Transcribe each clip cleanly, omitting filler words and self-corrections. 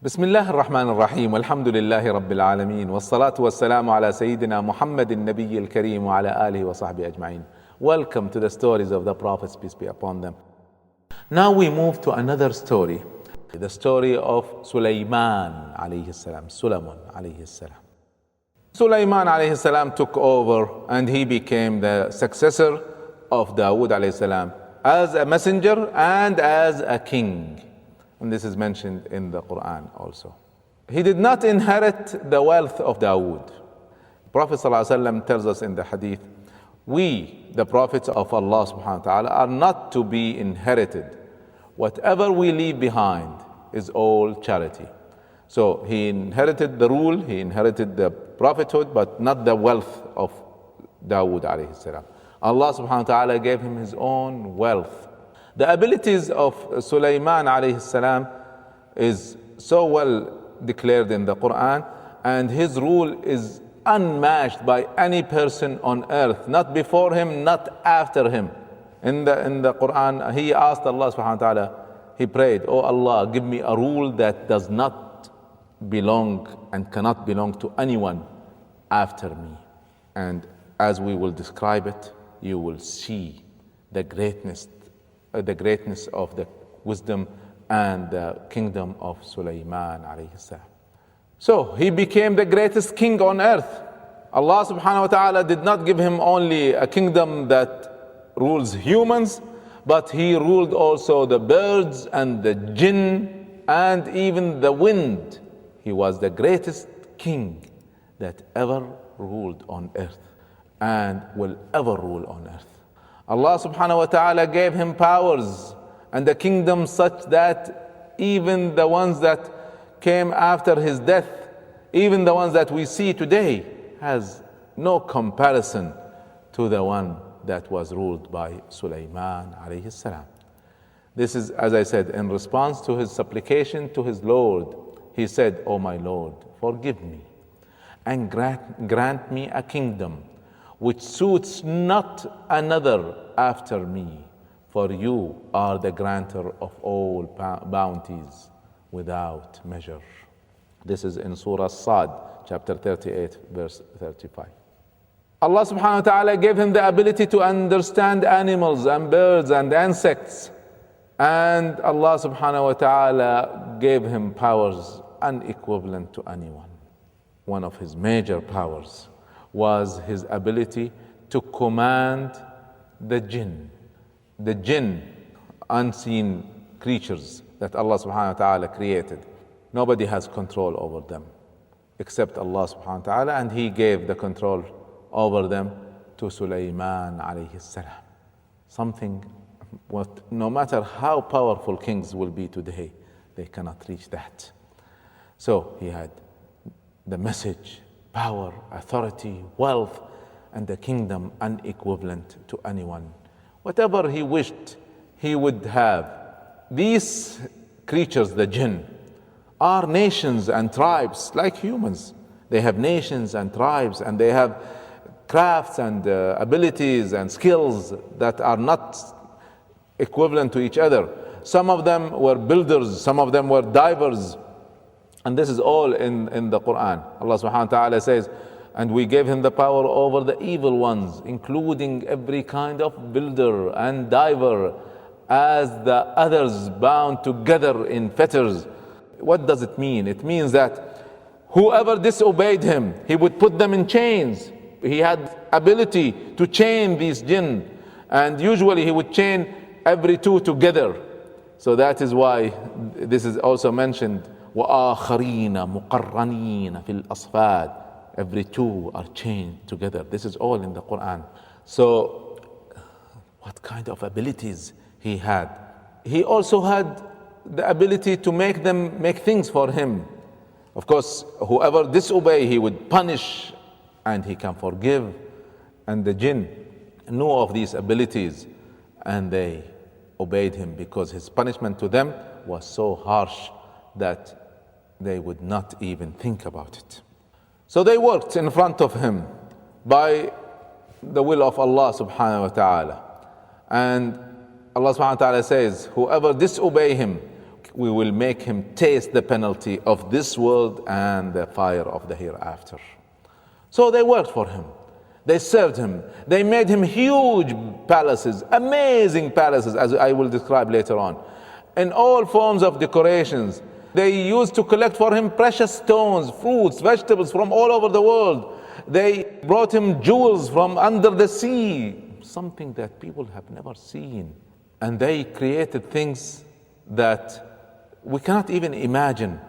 بسم الله الرحمن الرحيم والحمد لله رب العالمين والصلاة والسلام على سيدنا محمد النبي الكريم وعلى آله وصحبه أجمعين. Welcome to the stories of the prophets, peace be upon them. Now we move to another story, the story of Sulayman alayhi salam, Sulayman alayhi salam. Sulayman alayhi salam took over and he became the successor of Dawood alayhi salam as a messenger and as a king. And this is mentioned in the Quran also. He did not inherit the wealth of Dawood. Prophet ﷺ tells us in the hadith, we, the prophets of Allah subhanahu wa ta'ala, are not to be inherited. Whatever we leave behind is all charity. So he inherited the rule, he inherited the prophethood, but not the wealth of Dawood alayhi salam. Allah subhanahu wa ta'ala gave him his own wealth. The abilities of Sulayman alayhi salam is so well declared in the Quran, and his rule is unmatched by any person on earth, not before him, not after him. In the Quran, he asked Allah subhanahu wa ta'ala, he prayed, "Oh Allah, give me a rule that does not belong and cannot belong to anyone after me." And as we will describe it, you will see the greatness of the wisdom and the kingdom of Sulayman alayhi salam. So he became the greatest king on earth. Allah subhanahu wa ta'ala did not give him only a kingdom that rules humans, but he ruled also the birds and the jinn and even the wind. He was the greatest king that ever ruled on earth and will ever rule on earth. Allah subhanahu wa ta'ala gave him powers and a kingdom such that even the ones that came after his death, even the ones that we see today, has no comparison to the one that was ruled by Sulayman alayhi salam. This is, as I said, in response to his supplication to his Lord. He said, "O my Lord, forgive me and grant me a kingdom which suits not another after me, for you are the granter of all bounties without measure." This is in Surah Sad, chapter 38, verse 35. Allah subhanahu wa ta'ala gave him the ability to understand animals and birds and insects. And Allah subhanahu wa ta'ala gave him powers unequivalent to anyone. One of his major powers was his ability to command the jinn, unseen creatures that Allah subhanahu wa ta'ala created. Nobody has control over them except Allah subhanahu wa ta'ala, and he gave the control over them to Sulayman alayhi salam. Something what no matter how powerful kings will be today, they cannot reach that. So he had the message, power, authority, wealth, and a kingdom unequivalent to anyone. Whatever he wished, he would have. These creatures, the jinn, are nations and tribes like humans. They have nations and tribes, and they have crafts and abilities and skills that are not equivalent to each other. Some of them were builders, some of them were divers. And this is all in the Quran. Allah subhanahu wa ta'ala says, "And we gave him the power over the evil ones, including every kind of builder and diver, as the others bound together in fetters." What does it mean? It means that whoever disobeyed him, he would put them in chains. He had ability to chain these jinn, and usually he would chain every two together. So that is why this is also mentioned, وَآخَرِينَ مُقَرَّنِينَ فِي الْأَصْفَادِ. Every two are chained together. This is all in the Quran. So what kind of abilities he had? He also had the ability to make things for him. Of course, whoever disobey, he would punish, and he can forgive. And the jinn knew of these abilities, and they obeyed him because his punishment to them was so harsh that they would not even think about it. So they worked in front of him by the will of Allah subhanahu wa ta'ala. And Allah subhanahu wa ta'ala says, whoever disobey him, we will make him taste the penalty of this world and the fire of the hereafter. So they worked for him. They served him. They made him huge palaces, amazing palaces, as I will describe later on, in all forms of decorations. They used to collect for him precious stones, fruits, vegetables from all over the world. They brought him jewels from under the sea, something that people have never seen. And they created things that we cannot even imagine.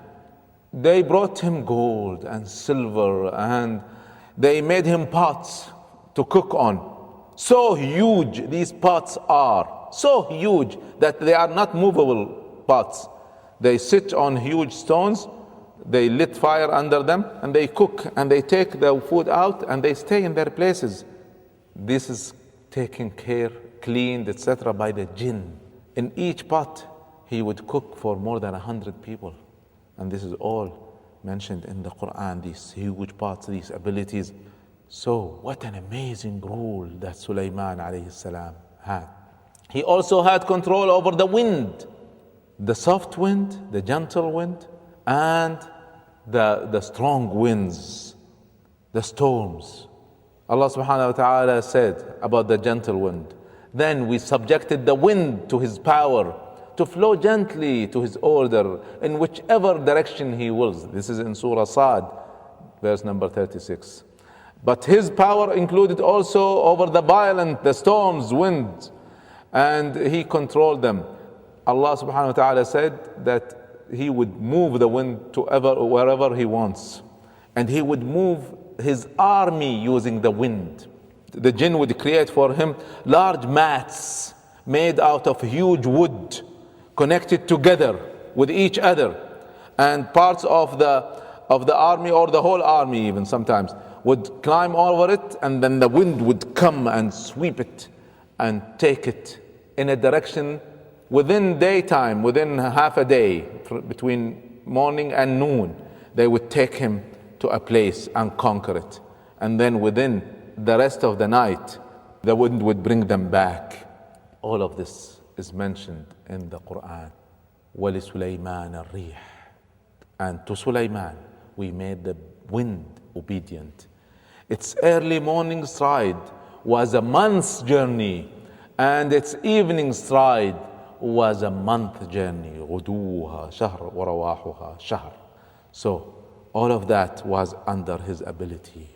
They brought him gold and silver, and they made him pots to cook on. So huge these pots are, so huge that they are not movable pots. They sit on huge stones, they lit fire under them, and they cook, and they take the food out, and they stay in their places. This is taken care, cleaned, etc. by the jinn. In each pot, he would cook for more than 100 people. And this is all mentioned in the Quran, these huge pots, these abilities. So what an amazing rule that Sulayman alayhi salam had. He also had control over the wind, the soft wind, the gentle wind, and the strong winds, the storms. Allah subhanahu wa ta'ala said about the gentle wind, then we subjected the wind to his power, to flow gently to his order in whichever direction he wills. This is in Surah Sad, verse number 36. But his power included also over the violent, the storms, winds, and he controlled them. Allah subhanahu wa ta'ala said that he would move the wind to wherever he wants, and he would move his army using the wind. The jinn would create for him large mats made out of huge wood, connected together with each other, and parts of the army, or the whole army even sometimes, would climb over it, and then the wind would come and sweep it and take it in a direction within daytime, within half a day, between morning and noon. They would take him to a place and conquer it, and then within the rest of the night the wind would bring them back. All of this is mentioned in the Quran. وَلِسُلَيْمَانَ الرِّيحِ, and to Sulayman we made the wind obedient. Its early morning stride was a month's journey, and its evening stride was a month journey. غُدُوهَا شَهْرٌ وَرَوَاحُهَا شَهْرٌ. So all of that was under his ability.